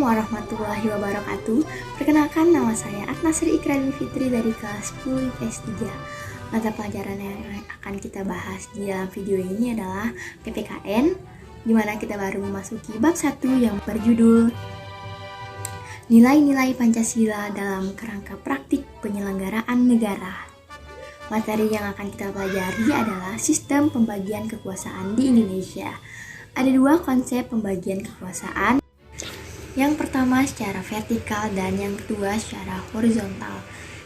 warahmatullahi wabarakatuh. Perkenalkan, nama saya Atnasri Ikrani Fitri dari kelas 10 IPS 3. Mata pelajaran yang akan kita bahas di dalam video ini adalah PPKN, di mana kita baru memasuki bab 1 yang berjudul Nilai-nilai Pancasila dalam kerangka praktik penyelenggaraan negara. Materi yang akan kita pelajari adalah sistem pembagian kekuasaan di Indonesia. Ada dua konsep pembagian kekuasaan. Yang pertama secara vertikal dan yang kedua secara horizontal.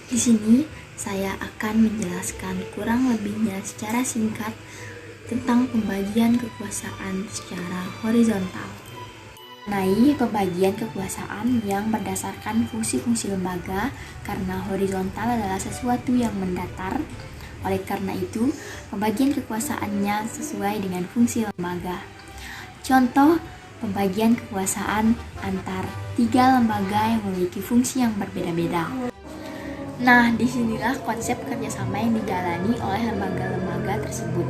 Di sini saya akan menjelaskan kurang lebihnya secara singkat tentang pembagian kekuasaan secara horizontal. Mengenai pembagian kekuasaan yang berdasarkan fungsi-fungsi lembaga, karena horizontal adalah sesuatu yang mendatar. Oleh karena itu, pembagian kekuasaannya sesuai dengan fungsi lembaga. Contoh pembagian kekuasaan antar tiga lembaga yang memiliki fungsi yang berbeda-beda. Nah, disinilah konsep kerjasama yang dijalani oleh lembaga-lembaga tersebut,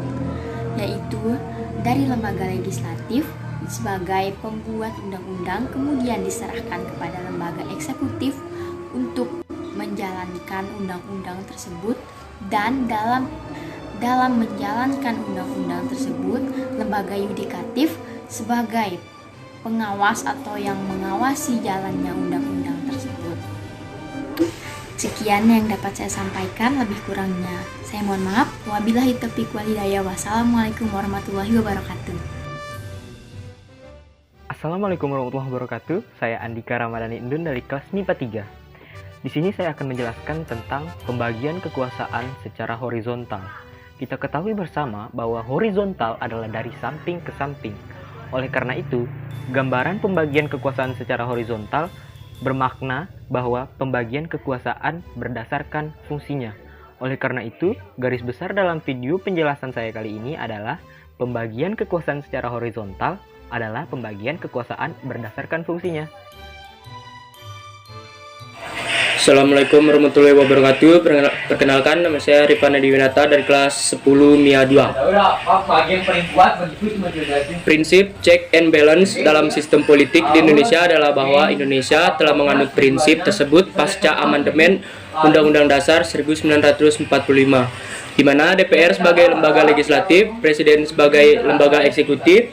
yaitu dari lembaga legislatif sebagai pembuat undang-undang, kemudian diserahkan kepada lembaga eksekutif untuk menjalankan undang-undang tersebut, dan dalam menjalankan undang-undang tersebut, lembaga yudikatif sebagai pengawas atau yang mengawasi jalannya undang-undang tersebut. Sekian yang dapat saya sampaikan, lebih kurangnya saya mohon maaf. Wabillahi taufiq wal hidayah. Wassalamualaikum warahmatullahi wabarakatuh. Assalamualaikum warahmatullahi wabarakatuh. Saya Andika Ramadhani Indun dari kelas MIPA 3. Di sini saya akan menjelaskan tentang pembagian kekuasaan secara horizontal. Kita ketahui bersama bahwa horizontal adalah dari samping ke samping. Oleh karena itu, gambaran pembagian kekuasaan secara horizontal bermakna bahwa pembagian kekuasaan berdasarkan fungsinya. Oleh karena itu, garis besar dalam video penjelasan saya kali ini adalah pembagian kekuasaan secara horizontal adalah pembagian kekuasaan berdasarkan fungsinya. Assalamualaikum warahmatullahi wabarakatuh. Perkenalkan, nama saya Rifan Adiwinata dari kelas 10 MIA 2. Prinsip check and balance dalam sistem politik di Indonesia adalah bahwa Indonesia telah menganut prinsip tersebut pasca amandemen Undang-Undang Dasar 1945, di mana DPR sebagai lembaga legislatif, Presiden sebagai lembaga eksekutif,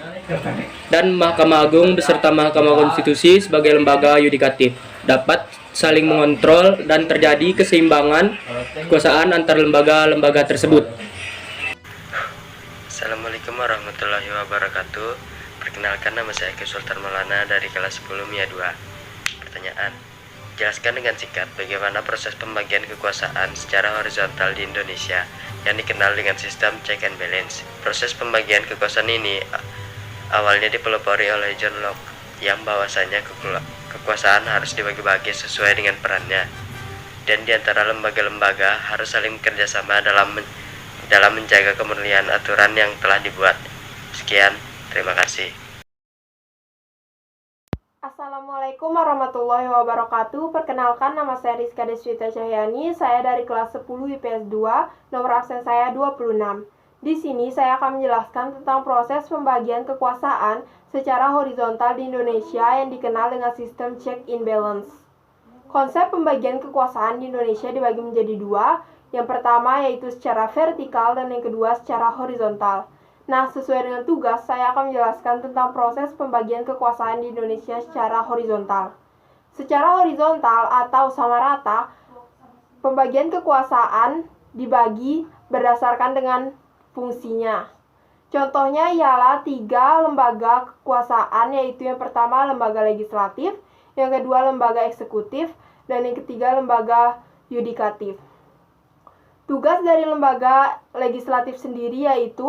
dan Mahkamah Agung beserta Mahkamah Konstitusi sebagai lembaga yudikatif dapat saling mengontrol dan terjadi keseimbangan kekuasaan antar lembaga-lembaga tersebut. Assalamualaikum warahmatullahi wabarakatuh. Perkenalkan, nama saya Eki Sultan Maulana dari kelas 10 MIA 2. Pertanyaan: jelaskan dengan singkat bagaimana proses pembagian kekuasaan secara horizontal di Indonesia yang dikenal dengan sistem check and balance. Proses pembagian kekuasaan ini awalnya dipelopori oleh John Locke, yang bahwasanya kekuasaan harus dibagi-bagi sesuai dengan perannya, dan di antara lembaga-lembaga harus saling bekerjasama dalam menjaga kemurnian aturan yang telah dibuat. Sekian, terima kasih. Assalamualaikum warahmatullahi wabarakatuh. Perkenalkan, nama saya Rizka Deswita Cahyani. Saya dari kelas 10 IPS 2, nomor absen saya 26. Di sini saya akan menjelaskan tentang proses pembagian kekuasaan secara horizontal di Indonesia yang dikenal dengan sistem check and balance. Konsep pembagian kekuasaan di Indonesia dibagi menjadi dua. Yang pertama yaitu secara vertikal dan yang kedua secara horizontal. Nah, sesuai dengan tugas, saya akan menjelaskan tentang proses pembagian kekuasaan di Indonesia secara horizontal. Secara horizontal atau sama rata, pembagian kekuasaan dibagi berdasarkan dengan fungsinya. Contohnya ialah tiga lembaga kekuasaan, yaitu yang pertama lembaga legislatif, yang kedua lembaga eksekutif, dan yang ketiga lembaga yudikatif. Tugas dari lembaga legislatif sendiri yaitu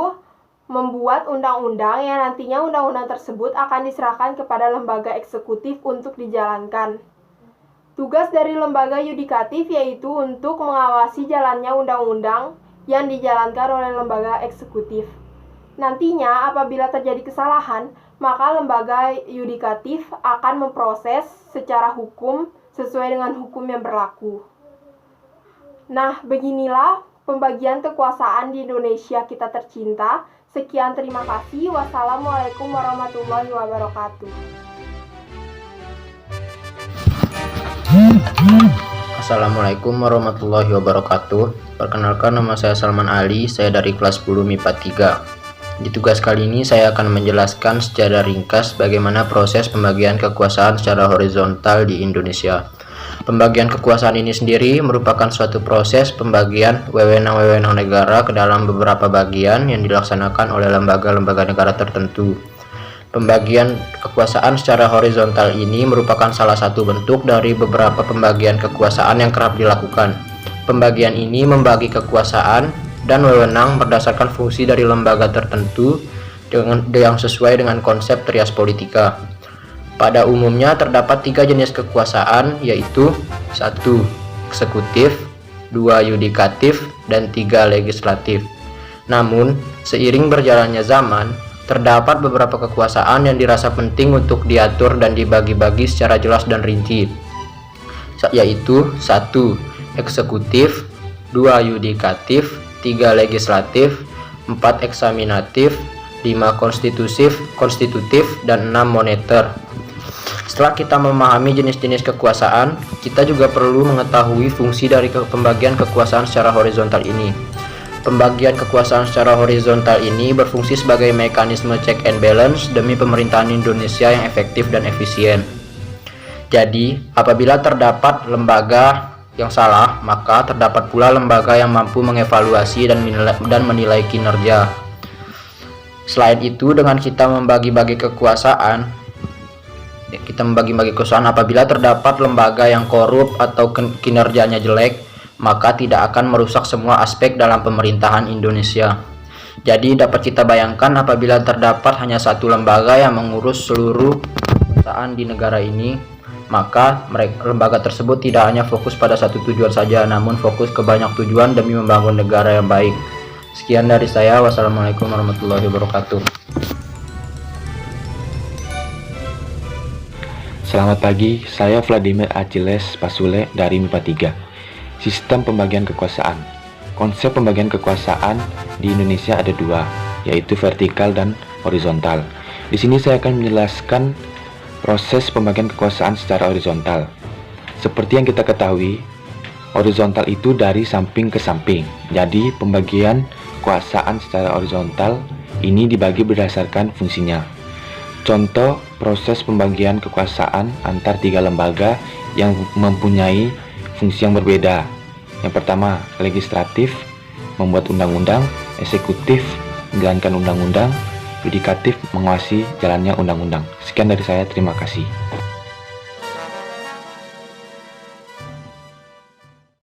membuat undang-undang yang nantinya undang-undang tersebut akan diserahkan kepada lembaga eksekutif untuk dijalankan. Tugas dari lembaga yudikatif yaitu untuk mengawasi jalannya undang-undang yang dijalankan oleh lembaga eksekutif. Nantinya apabila terjadi kesalahan, maka lembaga yudikatif akan memproses secara hukum sesuai dengan hukum yang berlaku. Nah, beginilah pembagian kekuasaan di Indonesia kita tercinta. Sekian, terima kasih. Wassalamualaikum warahmatullahi wabarakatuh. Assalamualaikum warahmatullahi wabarakatuh. Perkenalkan, nama saya Salman Ali, saya dari kelas 10 MIPA 3. Di tugas kali ini saya akan menjelaskan secara ringkas bagaimana proses pembagian kekuasaan secara horizontal di Indonesia. Pembagian kekuasaan ini sendiri merupakan suatu proses pembagian wewenang-wewenang negara ke dalam beberapa bagian yang dilaksanakan oleh lembaga-lembaga negara tertentu. Pembagian kekuasaan secara horizontal ini merupakan salah satu bentuk dari beberapa pembagian kekuasaan yang kerap dilakukan. Pembagian ini membagi kekuasaan dan wewenang berdasarkan fungsi dari lembaga tertentu yang sesuai dengan konsep trias politika. Pada umumnya terdapat 3 jenis kekuasaan, yaitu 1. Eksekutif, 2. Yudikatif, dan 3. Legislatif. Namun, seiring berjalannya zaman, terdapat beberapa kekuasaan yang dirasa penting untuk diatur dan dibagi-bagi secara jelas dan rinci, yaitu 1. Eksekutif, 2. Yudikatif, 3. Legislatif, 4. Eksaminatif, 5. Konstitutif, dan 6. Moneter. Setelah kita memahami jenis-jenis kekuasaan, kita juga perlu mengetahui fungsi dari pembagian kekuasaan secara horizontal ini. Pembagian kekuasaan secara horizontal ini berfungsi sebagai mekanisme check and balance demi pemerintahan Indonesia yang efektif dan efisien. Jadi, apabila terdapat lembaga yang salah, maka terdapat pula lembaga yang mampu mengevaluasi dan menilai kinerja. Selain itu, dengan kita membagi-bagi kekuasaan, apabila terdapat lembaga yang korup atau kinerjanya jelek, maka tidak akan merusak semua aspek dalam pemerintahan Indonesia. Jadi dapat kita bayangkan apabila terdapat hanya satu lembaga yang mengurus seluruh kekuasaan di negara ini, maka lembaga tersebut tidak hanya fokus pada satu tujuan saja, namun fokus ke banyak tujuan demi membangun negara yang baik. Sekian dari saya. Wassalamualaikum warahmatullahi wabarakatuh. Selamat pagi, saya Vladimir Aciles Pasule dari MIPA 3. Sistem pembagian kekuasaan. Konsep pembagian kekuasaan di Indonesia ada 2, yaitu vertikal dan horizontal. Di sini saya akan menjelaskan proses pembagian kekuasaan secara horizontal. Seperti yang kita ketahui, horizontal itu dari samping ke samping. Jadi, pembagian kekuasaan secara horizontal ini dibagi berdasarkan fungsinya. Contoh proses pembagian kekuasaan antar 3 lembaga yang mempunyai fungsi yang berbeda. Yang pertama, legislatif, membuat undang-undang; eksekutif, menjalankan undang-undang; yudikatif, mengawasi jalannya undang-undang. Sekian dari saya, terima kasih.